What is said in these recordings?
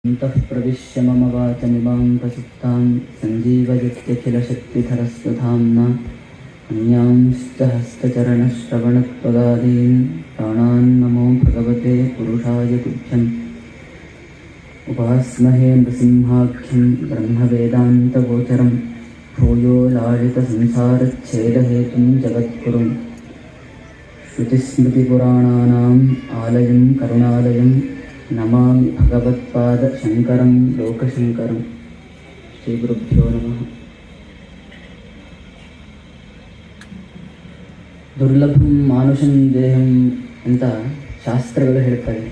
ಅಂತಃ ಪ್ರವಿಶ್ಯ ಮಮ ವಾಚಮಿಮಾಂ ಪ್ರಸುಪ್ತಾಂ ಸಂಜೀವಯತ್ಯಖಿಲಶಕ್ತಿಧರಸ್ವಧಾಮ್ನಾ ಅನ್ಯಾಂಶ್ಚ ಹಸ್ತಚರಣಶ್ರವಣತ್ವಗಾದೀನ್ ಪ್ರಾಣಾನ್ ನಮೋ ಭಗವತೆ ಪುರುಷಾಯ ತುಭ್ಯಂ. ಉಪಾಸ್ಮಹೇ ನೃಸಿಂಹಾಖ್ಯಂ ಬ್ರಹ್ಮವೇದಾन्तಗೋಚರಂ ಭೂಯೋ ಲಾಳಿತಸಂಸಾರಚ್ಛೇದಹೇತುಂ ಜಗದ್ಗುರುಂ. ಶ್ರುತಿಸ್ಮೃತಿಪುರಾಣಾನಾಂ ಆಲಯಂ ಕರುಣಾಲಯಂ ನಮಾಮಿ ಭಗವತ್ಪಾದ ಶಂಕರಂ ಲೋಕಶಂಕರಂ. ಶ್ರೀ ಗುರುಭ್ಯೋ ನಮಃ. ದುರ್ಲಭಂ ಮಾನುಷಂ ದೇಹಂ ಅಂತ ಶಾಸ್ತ್ರಗಳು ಹೇಳ್ತವೆ.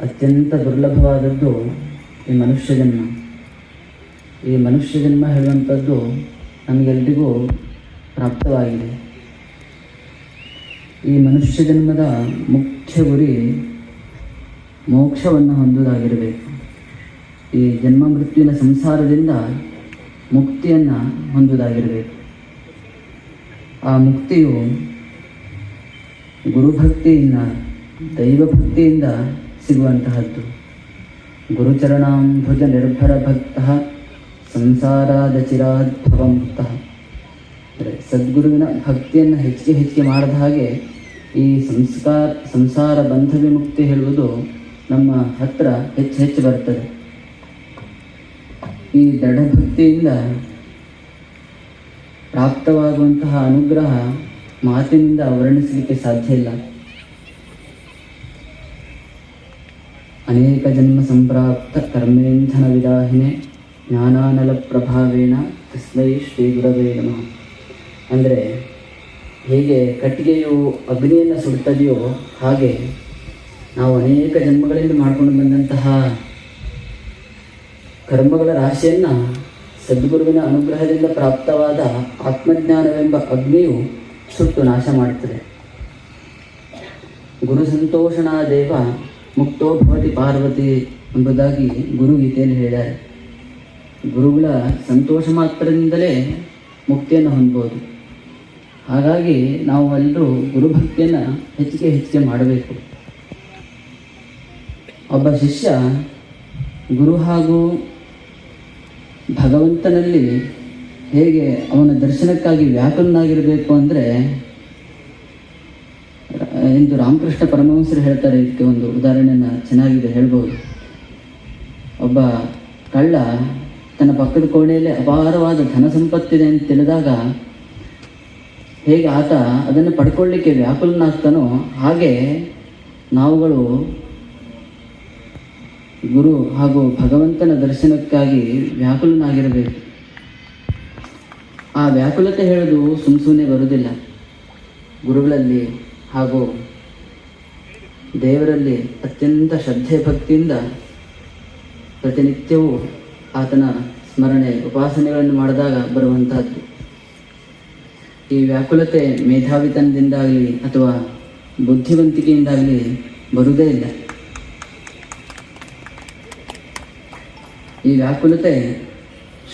ಅತ್ಯಂತ ದುರ್ಲಭವಾದದ್ದು ಈ ಮನುಷ್ಯ ಜನ್ಮ. ಈ ಮನುಷ್ಯ ಜನ್ಮ ಹೇಳುವಂಥದ್ದು ನಮಗೆಲ್ಲರಿಗೂ ಪ್ರಾಪ್ತವಾಗಿದೆ. ಈ ಮನುಷ್ಯ ಜನ್ಮದ ಮುಖ್ಯ ಗುರಿ ಮೋಕ್ಷವನ್ನು ಹೊಂದುವುದಾಗಿರಬೇಕು. ಈ ಜನ್ಮ ಮೃತ್ಯುವಿನ ಸಂಸಾರದಿಂದ ಮುಕ್ತಿಯನ್ನು ಹೊಂದುವುದಾಗಿರಬೇಕು. ಆ ಮುಕ್ತಿಯು ಗುರುಭಕ್ತಿಯಿಂದ, ದೈವಭಕ್ತಿಯಿಂದ ಸಿಗುವಂತಹದ್ದು. ಗುರುಚರಣಾಂಭುಜ ನಿರ್ಭರ ಭಕ್ತ ಸಂಸಾರಾದಚಿರಾದ್ಭವ ಮುಕ್ತ. ಅಂದರೆ ಸದ್ಗುರುವಿನ ಭಕ್ತಿಯನ್ನು ಹೆಚ್ಚಿಗೆ ಮಾಡಿದ ಹಾಗೆ ಈ ಸಂಸಾರ ಬಂಧ ವಿಮುಕ್ತಿ ಹೇಳುವುದು ನಮ್ಮ ಹತ್ರ ಹೆಚ್ಚು ಬರ್ತದೆ. ಈ ದೃಢಭಕ್ತಿಯಿಂದ ಪ್ರಾಪ್ತವಾಗುವಂತಹ ಅನುಗ್ರಹ ಮಾತಿನಿಂದ ವರ್ಣಿಸಲಿಕ್ಕೆ ಸಾಧ್ಯ ಇಲ್ಲ. ಅನೇಕ ಜನ್ಮ ಸಂಪ್ರಾಪ್ತ ಕರ್ಮೇಂಧನ ವಿದಾಹಿನೆ ಜ್ಞಾನಾನಲ ಪ್ರಭಾವೇನ ತಸ್ಮೈ ಶ್ರೀ ಗುರವೇ ನಮಃ. ಅಂದರೆ ಹೇಗೆ ಕಟ್ಟಿಗೆಯು ಅಗ್ನಿಯನ್ನು ಸುಡುತ್ತದೆಯೋ ಹಾಗೆ ನಾವು ಅನೇಕ ಜನ್ಮಗಳಿಂದ ಮಾಡಿಕೊಂಡು ಬಂದಂತಹ ಕರ್ಮಗಳ ರಾಶಿಯನ್ನು ಸದ್ಗುರುವಿನ ಅನುಗ್ರಹದಿಂದ ಪ್ರಾಪ್ತವಾದ ಆತ್ಮಜ್ಞಾನವೆಂಬ ಅಗ್ನಿಯು ಸುಟ್ಟು ನಾಶ ಮಾಡುತ್ತದೆ. ಗುರು ಸಂತೋಷಣಾ ದೇವ ಮುಕ್ತೋ ಭವತಿ ಪಾರ್ವತಿ ಎಂಬುದಾಗಿ ಗುರುಗೀತೆಯಲ್ಲಿ ಹೇಳಿದ್ದಾರೆ. ಗುರುಗಳ ಸಂತೋಷ ಮಾತ್ರದಿಂದಲೇ ಮುಕ್ತಿಯನ್ನು ಹೊಂದ್ಬೋದು. ಹಾಗಾಗಿ ನಾವು ಎಲ್ಲರೂ ಗುರುಭಕ್ತಿಯನ್ನು ಹೆಚ್ಚಿಗೆ ಮಾಡಬೇಕು. ಒಬ್ಬ ಶಿಷ್ಯ ಗುರು ಹಾಗೂ ಭಗವಂತನಲ್ಲಿ ಹೇಗೆ ಅವನ ದರ್ಶನಕ್ಕಾಗಿ ವ್ಯಾಕುಲನಾಗಿರಬೇಕು ಅಂದರೆ, ಎಂದು ರಾಮಕೃಷ್ಣ ಪರಮಹಂಸರು ಹೇಳ್ತಾರೆ. ಇದಕ್ಕೆ ಒಂದು ಉದಾಹರಣೆಯನ್ನು ಚೆನ್ನಾಗಿದೆ ಹೇಳ್ಬೋದು. ಒಬ್ಬ ಕಳ್ಳ ತನ್ನ ಪಕ್ಕದ ಕೋಣೆಯಲ್ಲಿ ಅಪಾರವಾದ ಧನ ಸಂಪತ್ತಿದೆ ಅಂತ ತಿಳಿದಾಗ ಹೇಗೆ ಆತ ಅದನ್ನು ಪಡ್ಕೊಳ್ಳಿಕ್ಕೆ ವ್ಯಾಕುಲನಾಗ್ತಾನೋ ಹಾಗೆ ನಾವುಗಳು ಗುರು ಹಾಗೂ ಭಗವಂತನ ದರ್ಶನಕ್ಕಾಗಿ ವ್ಯಾಕುಲನಾಗಿರಬೇಕು. ಆ ವ್ಯಾಕುಲತೆ ಹೇಳೋದು ಸುಮ್ಮನೆ ಬರುವುದಿಲ್ಲ. ಗುರುಗಳಲ್ಲಿ ಹಾಗೂ ದೇವರಲ್ಲಿ ಅತ್ಯಂತ ಶ್ರದ್ಧೆ ಭಕ್ತಿಯಿಂದ ಪ್ರತಿನಿತ್ಯವೂ ಆತನ ಸ್ಮರಣೆ ಉಪಾಸನೆಗಳನ್ನು ಮಾಡಿದಾಗ ಬರುವಂತಹದ್ದು. ಈ ವ್ಯಾಕುಲತೆ ಮೇಧಾವಿತನದಿಂದಾಗಲಿ ಅಥವಾ ಬುದ್ಧಿವಂತಿಕೆಯಿಂದಾಗಲಿ ಬರುವುದೇ ಇಲ್ಲ. ಈ ವ್ಯಾಕುಲತೆ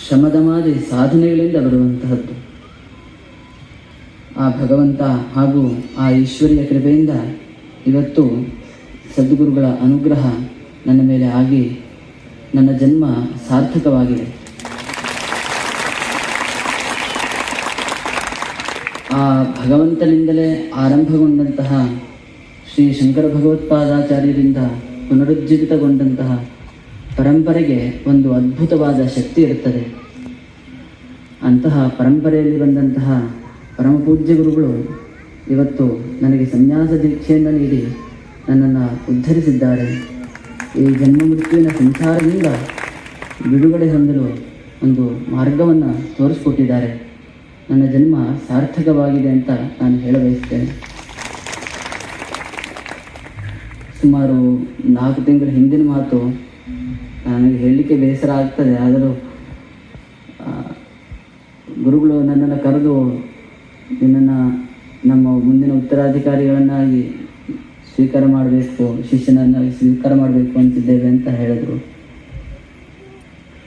ಶ್ರಮದಮಾದಿ ಸಾಧನೆಗಳಿಂದ ಬರುವಂತಹದ್ದು. ಆ ಭಗವಂತ ಹಾಗೂ ಆ ಈಶ್ವರಿಯ ಕೃಪೆಯಿಂದ ಇವತ್ತು ಸದ್ಗುರುಗಳ ಅನುಗ್ರಹ ನನ್ನ ಮೇಲೆ ಆಗಿ ನನ್ನ ಜನ್ಮ ಸಾರ್ಥಕವಾಗಿದೆ. ಆ ಭಗವಂತನಿಂದಲೇ ಆರಂಭಗೊಂಡಂತಹ ಶ್ರೀ ಶಂಕರ ಭಗವತ್ಪಾದಾಚಾರ್ಯರಿಂದ ಪುನರುಜ್ಜೀವಿತಗೊಂಡಂತಹ ಪರಂಪರೆಗೆ ಒಂದು ಅದ್ಭುತವಾದ ಶಕ್ತಿ ಇರುತ್ತದೆ. ಅಂತಹ ಪರಂಪರೆಯಲ್ಲಿ ಬಂದಂತಹ ಪರಮಪೂಜ್ಯ ಗುರುಗಳು ಇವತ್ತು ನನಗೆ ಸನ್ಯಾಸ ದೀಕ್ಷೆಯನ್ನು ನೀಡಿ ನನ್ನನ್ನು ಉದ್ಧರಿಸಿದ್ದಾರೆ. ಈ ಜನ್ಮ ಮೃತ್ಯುವಿನ ಸಂಸಾರದಿಂದ ಬಿಡುಗಡೆ ಹೊಂದಲು ಒಂದು ಮಾರ್ಗವನ್ನು ತೋರಿಸ್ಕೊಟ್ಟಿದ್ದಾರೆ. ನನ್ನ ಜನ್ಮ ಸಾರ್ಥಕವಾಗಿದೆ ಅಂತ ನಾನು ಹೇಳಬಯಸ್ತೇನೆ. ಸುಮಾರು 4 ತಿಂಗಳ ಹಿಂದಿನ ಮಾತು. ನನಗೆ ಹೇಳಲಿಕ್ಕೆ ಬೇಸರ ಆಗ್ತದೆ. ಆದರೂ ಗುರುಗಳು ನನ್ನನ್ನು ಕರೆದು ನಿನ್ನನ್ನು ನಮ್ಮ ಮುಂದಿನ ಉತ್ತರಾಧಿಕಾರಿಗಳನ್ನಾಗಿ ಸ್ವೀಕಾರ ಮಾಡಬೇಕು, ಶಿಷ್ಯನನ್ನಾಗಿ ಸ್ವೀಕಾರ ಮಾಡಬೇಕು ಅಂತಿದ್ದೇವೆ ಅಂತ ಹೇಳಿದ್ರು.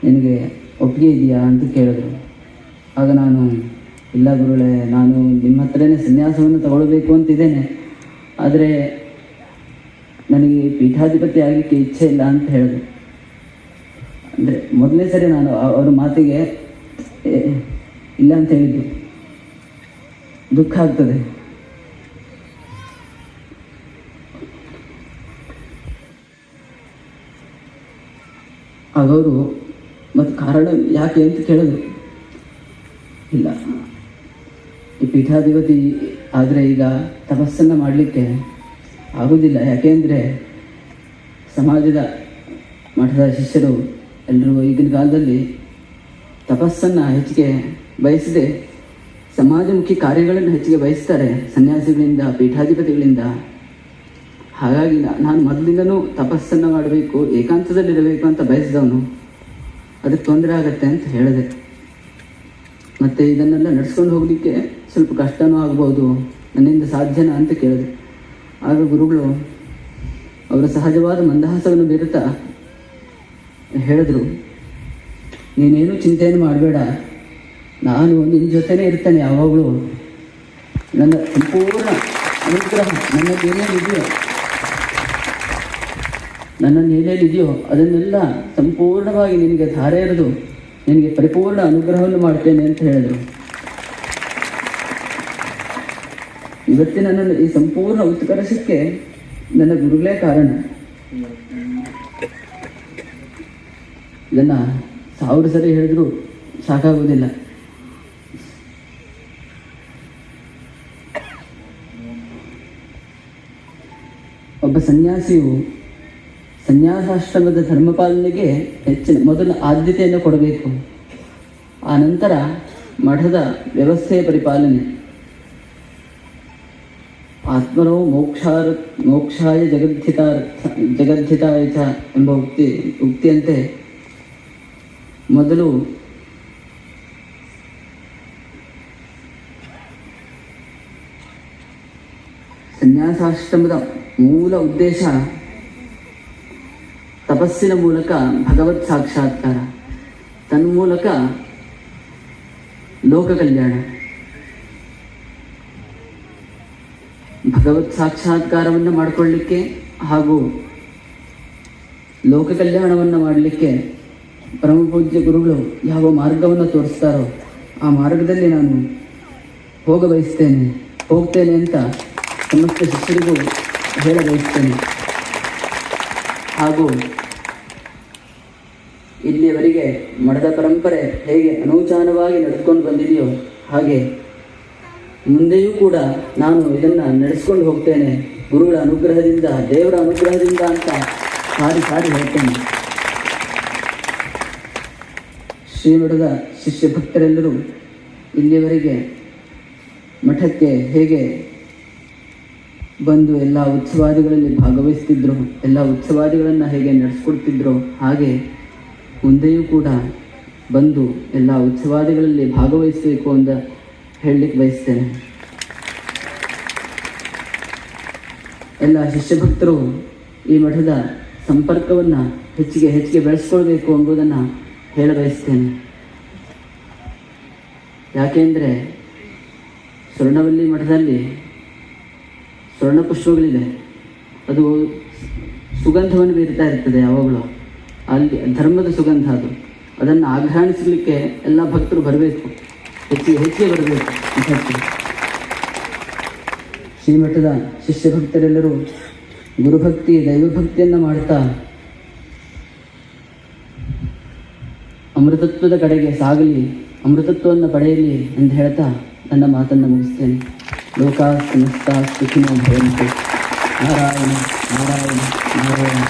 ನಿನಗೆ ಒಪ್ಪಿಗೆ ಇದೆಯಾ ಅಂತ ಕೇಳಿದ್ರು. ಆಗ ನಾನು, ಇಲ್ಲ ಗುರುಗಳೇ, ನಾನು ನಿಮ್ಮ ಹತ್ರನೇ ಸನ್ಯಾಸವನ್ನು ತಗೊಳ್ಬೇಕು ಅಂತಿದ್ದೇನೆ. ಆದರೆ ನನಗೆ ಪೀಠಾಧಿಪತಿ ಆಗಲಿಕ್ಕೆ ಇಚ್ಛೆ ಇಲ್ಲ ಅಂತ ಹೇಳಿದೆ. ಅಂದರೆ ಮೊದಲನೇ ಸರಿ ನಾನು ಅವ್ರ ಮಾತಿಗೆ ಇಲ್ಲ ಅಂತ ಹೇಳಿದ್ದು. ದುಃಖ ಆಗ್ತದೆ. ಅವರು ಮತ್ತು ಕಾರಣ ಯಾಕೆ ಅಂತ ಕೇಳಿದ್ರು. ಇಲ್ಲ, ಈ ಪೀಠಾಧಿಪತಿ ಆದರೆ ಈಗ ತಪಸ್ಸನ್ನು ಮಾಡಲಿಕ್ಕೆ ಆಗೋದಿಲ್ಲ. ಯಾಕೆಂದರೆ ಸಮಾಜದ ಮಠದ ಶಿಷ್ಯರು ಎಲ್ಲರೂ ಈಗಿನ ಕಾಲದಲ್ಲಿ ತಪಸ್ಸನ್ನು ಹೆಚ್ಚಿಗೆ ಬಯಸದೆ ಸಮಾಜಮುಖಿ ಕಾರ್ಯಗಳನ್ನು ಹೆಚ್ಚಿಗೆ ಬಯಸ್ತಾರೆ ಸನ್ಯಾಸಿಗಳಿಂದ, ಪೀಠಾಧಿಪತಿಗಳಿಂದ. ಹಾಗಾಗಿ ನಾನು ಮೊದಲಿಂದನೂ ತಪಸ್ಸನ್ನು ಮಾಡಬೇಕು, ಏಕಾಂತದಲ್ಲಿರಬೇಕು ಅಂತ ಬಯಸಿದವನು. ಅದಕ್ಕೆ ತೊಂದರೆ ಆಗತ್ತೆ ಅಂತ ಹೇಳಿದೆ. ಮತ್ತು ಇದನ್ನೆಲ್ಲ ನಡೆಸ್ಕೊಂಡು ಹೋಗಲಿಕ್ಕೆ ಸ್ವಲ್ಪ ಕಷ್ಟನೂ ಆಗ್ಬೋದು, ನನ್ನಿಂದ ಸಾಧ್ಯನಾ ಅಂತ ಕೇಳಿದೆ. ಆಗ ಗುರುಗಳು ಅವರ ಸಹಜವಾದ ಮಂದಹಾಸವನ್ನು ಬೀರುತ್ತಾ ಹೇಳಿದ್ರು, ನೀನೇನು ಚಿಂತೆಯನ್ನು ಮಾಡಬೇಡ, ನಾನು ನಿನ್ನ ಜೊತೆನೇ ಇರ್ತೇನೆ ಯಾವಾಗಲೂ. ನನ್ನ ಸಂಪೂರ್ಣ ಅನುಗ್ರಹ ನನ್ನನ್ನು ಏನೇನಿದೆಯೋ ಅದನ್ನೆಲ್ಲ ಸಂಪೂರ್ಣವಾಗಿ ನಿನಗೆ ಧಾರೆ ಎರೆದು ನಿನಗೆ ಪರಿಪೂರ್ಣ ಅನುಗ್ರಹವನ್ನು ಮಾಡ್ತೇನೆ ಅಂತ ಹೇಳಿದರು. ಇವತ್ತಿನ ನನ್ನ ಈ ಸಂಪೂರ್ಣ ಉತ್ಕರ್ಷಕ್ಕೆ ನನ್ನ ಗುರುಗಳೇ ಕಾರಣ. ಇದನ್ನು 1000 ಸರಿ ಹೇಳಿದ್ರು ಸಾಕಾಗುವುದಿಲ್ಲ. ಒಬ್ಬ ಸನ್ಯಾಸಿಯು ಸನ್ಯಾಸಾಶ್ರಮದ ಧರ್ಮಪಾಲನೆಗೆ ಮೊದಲು ಆದ್ಯತೆಯನ್ನು ಕೊಡಬೇಕು. ಆ ನಂತರ ಮಠದ ವ್ಯವಸ್ಥೆಯ ಪರಿಪಾಲನೆ. ಆತ್ಮನೋ ಮೋಕ್ಷಾಯ ಜಗದ್ಧಿತಾಯ ಚ ಎಂಬ ಉಕ್ತಿಯಂತೆ ಮೊದಲು ಸನ್ಯಾಸಾಶ್ರಮದ ಮೂಲ ಉದ್ದೇಶ ತಪಸ್ಸಿನ ಮೂಲಕ ಭಗವತ್ ಸಾಕ್ಷಾತ್ಕಾರ, ತನ್ಮೂಲಕ ಲೋಕ ಕಲ್ಯಾಣ. ಭಗವತ್ ಸಾಕ್ಷಾತ್ಕಾರವನ್ನು ಮಾಡಿಕೊಳ್ಳಲಿಕ್ಕೆ ಹಾಗೂ ಲೋಕ ಕಲ್ಯಾಣವನ್ನು ಮಾಡಲಿಕ್ಕೆ ಪರಮಪೂಜ್ಯ ಗುರುಗಳು ಯಾವ ಮಾರ್ಗವನ್ನು ತೋರಿಸ್ತಾರೋ ಆ ಮಾರ್ಗದಲ್ಲಿ ನಾನು ಹೋಗ್ತೇನೆ ಅಂತ ಸಮಸ್ತ ಶಿಷ್ಯರಿಗೂ ಹೇಳ ಬಯಸ್ತೇನೆ. ಹಾಗೂ ಇಲ್ಲಿಯವರೆಗೆ ಮಠದ ಪರಂಪರೆ ಹೇಗೆ ಅನೂಚಾನವಾಗಿ ನಡೆದುಕೊಂಡು ಬಂದಿದೆಯೋ ಹಾಗೆ ಮುಂದೆಯೂ ಕೂಡ ನಾನು ಇದನ್ನು ನಡೆಸ್ಕೊಂಡು ಹೋಗ್ತೇನೆ, ಗುರುಗಳ ಅನುಗ್ರಹದಿಂದ, ದೇವರ ಅನುಗ್ರಹದಿಂದ ಅಂತ ಸಾರಿ ಹೇಳ್ತೇನೆ. ಶ್ರೀಮಠದ ಶಿಷ್ಯ ಭಕ್ತರೆಲ್ಲರೂ ಇಲ್ಲಿಯವರೆಗೆ ಮಠಕ್ಕೆ ಹೇಗೆ ಬಂದು ಎಲ್ಲ ಉತ್ಸವಾದಿಗಳಲ್ಲಿ ಭಾಗವಹಿಸ್ತಿದ್ರು, ಎಲ್ಲ ಉತ್ಸವಾದಿಗಳನ್ನು ಹೇಗೆ ನಡೆಸ್ಕೊಡ್ತಿದ್ರು, ಹಾಗೆ ಮುಂದೆಯೂ ಕೂಡ ಬಂದು ಎಲ್ಲ ಉತ್ಸವಾದಿಗಳಲ್ಲಿ ಭಾಗವಹಿಸಬೇಕು ಅಂತ ಹೇಳಲಿಕ್ಕೆ ಬಯಸ್ತೇನೆ. ಎಲ್ಲ ಶಿಷ್ಯಭಕ್ತರು ಈ ಮಠದ ಸಂಪರ್ಕವನ್ನು ಹೆಚ್ಚಿಗೆ ಬೆಳೆಸ್ಕೊಳ್ಬೇಕು ಎಂಬುದನ್ನು ಹೇಳ ಬಯಸ್ತೇನೆ. ಯಾಕೆಂದರೆ ಸ್ವರ್ಣವಲ್ಲಿ ಮಠದಲ್ಲಿ ಸ್ವರ್ಣ ಪುಷ್ಪಗಳಿದೆ, ಅದು ಸುಗಂಧವನ್ನು ಬೀರ್ತಾ ಇರ್ತದೆ ಯಾವಾಗಲೂ. ಅಲ್ಲಿ ಧರ್ಮದ ಸುಗಂಧ ಅದು. ಅದನ್ನು ಆಘ್ರಾಣಿಸಲಿಕ್ಕೆ ಎಲ್ಲ ಭಕ್ತರು ಬರಬೇಕು, ಹೆಚ್ಚಿಗೆ ಬರಬೇಕು ಮಠಕ್ಕೆ. ಶ್ರೀಮಠದ ಶಿಷ್ಯ ಭಕ್ತರೆಲ್ಲರೂ ಗುರುಭಕ್ತಿ, ದೈವಭಕ್ತಿಯನ್ನು ಮಾಡ್ತಾ ಅಮೃತತ್ವದ ಕಡೆಗೆ ಸಾಗಲಿ, ಅಮೃತತ್ವವನ್ನು ಪಡೆಯಲಿ ಎಂದು ಹೇಳ್ತಾ ನನ್ನ ಮಾತನ್ನು ಮುಗಿಸ್ತೇನೆ. ಲೋಕಾ ಸಮಸ್ತ ಸುಖಿನೋ ಭವಂತು. ನಾರಾಯಣ ನಾರಾಯಣ ನಾರಾಯಣ.